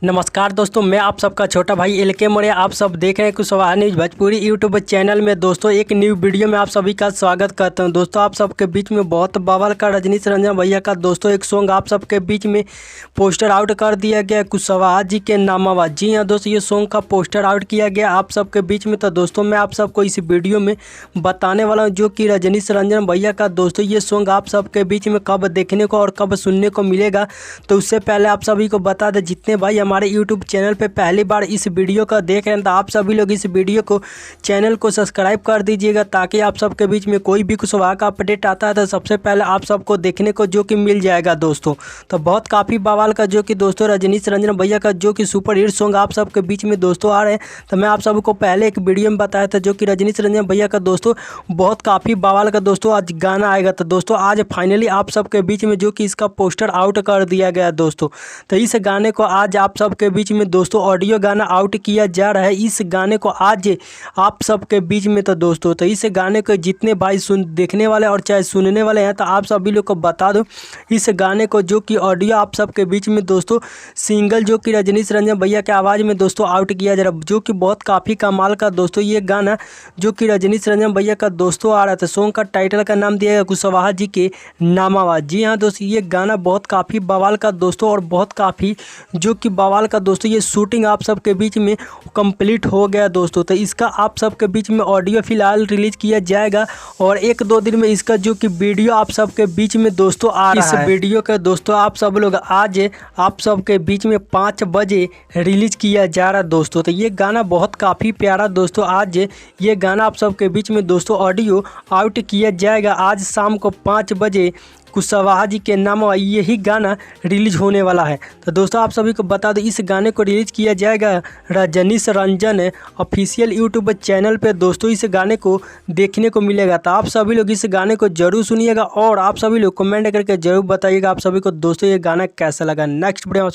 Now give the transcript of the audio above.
नमस्कार दोस्तों, मैं आप सबका छोटा भाई एलके मौर्य। आप सब देख रहे हैं Kushwaha news Bhojpuri YouTube channel में। दोस्तों एक न्यू वीडियो में आप सभी का स्वागत करता हूं। दोस्तों आप सबके बीच में बहुत बवाल का रजनीश रंजन भैया का दोस्तों एक सॉन्ग आप सबके बीच में पोस्टर आउट कर दिया गया कुशवाहा जी के नामावा। जी हाँ दोस्तों, ये सॉन्ग का पोस्टर आउट किया गया आप सबके बीच में। तो दोस्तों मैं आप सबको इस वीडियो में बताने वाला हूँ जो कि रजनीश रंजन भैया का दोस्तों ये सॉन्ग आप सबके बीच में कब देखने को और कब सुनने को मिलेगा। तो उससे पहले आप सभी को बता दें, जितने भाई हमारे यूट्यूब चैनल पे पहली बार इस वीडियो का देख रहे हैं तो आप सभी लोग इस वीडियो को चैनल को सब्सक्राइब कर दीजिएगा, ताकि आप सबके बीच में कोई भी कुशवाहा का अपडेट आता है तो सबसे पहले आप सबको देखने को जो कि मिल जाएगा दोस्तों। तो बहुत काफ़ी बवाल का जो कि दोस्तों रजनीश रंजन भैया का जो कि सुपर हिट सॉन्ग आप सबके बीच में दोस्तों आ रहे हैं। तो मैं आप सबको पहले एक वीडियो में बताया था जो कि रजनीश रंजन भैया का दोस्तों बहुत काफ़ी बवाल का दोस्तों आज गाना आएगा। तो दोस्तों आज फाइनली आप सबके बीच में जो कि इसका पोस्टर आउट कर दिया गया दोस्तों। तो इस गाने को आज आप सबके बीच में दोस्तों ऑडियो गाना आउट किया जा रहा है। इस गाने को आज आप सबके बीच में तो दोस्तों तो इस गाने को जितने भाई देखने वाले और चाहे सुनने वाले हैं तो आप सभी लोग को बता दो, इस गाने को जो कि ऑडियो आप सबके बीच में दोस्तों सिंगल जो कि रजनीश रंजन भैया के आवाज़ में दोस्तों आउट किया जा रहा है, जो कि बहुत काफ़ी कमाल का दोस्तों ये गाना जो कि रजनीश रंजन भैया का दोस्तों आ रहा था। सॉन्ग का टाइटल का नाम दिया गया कुशवाहा जी के नामावा। जी हाँ दोस्तों, ये गाना बहुत काफ़ी बवाल का दोस्तों और बहुत काफ़ी जो कि बवाल का दोस्तों ये शूटिंग आप सबके बीच में कंप्लीट हो गया दोस्तों। तो इसका आप सबके बीच में ऑडियो फिलहाल रिलीज किया जाएगा और एक दो दिन में इसका जो कि वीडियो आप सबके बीच में दोस्तों आ रहा है। इस वीडियो का दोस्तों आप सब लोग आज आप सबके बीच में 5 बजे रिलीज किया जा रहा है दोस्तों। तो ये गाना बहुत काफ़ी प्यारा दोस्तों, आज ये गाना आप सबके बीच में दोस्तों ऑडियो आउट किया जाएगा आज शाम को 5 बजे कुशवाहा जी के नाम यही गाना रिलीज होने वाला है। तो दोस्तों आप सभी को बता दो, इस गाने को रिलीज किया जाएगा Rajnish Ranjan official YouTube channel पे दोस्तों। इस गाने को देखने को मिलेगा। तो आप सभी लोग इस गाने को जरूर सुनिएगा और आप सभी लोग कमेंट करके जरूर बताइएगा आप सभी को दोस्तों ये गाना कैसा लगा। Next video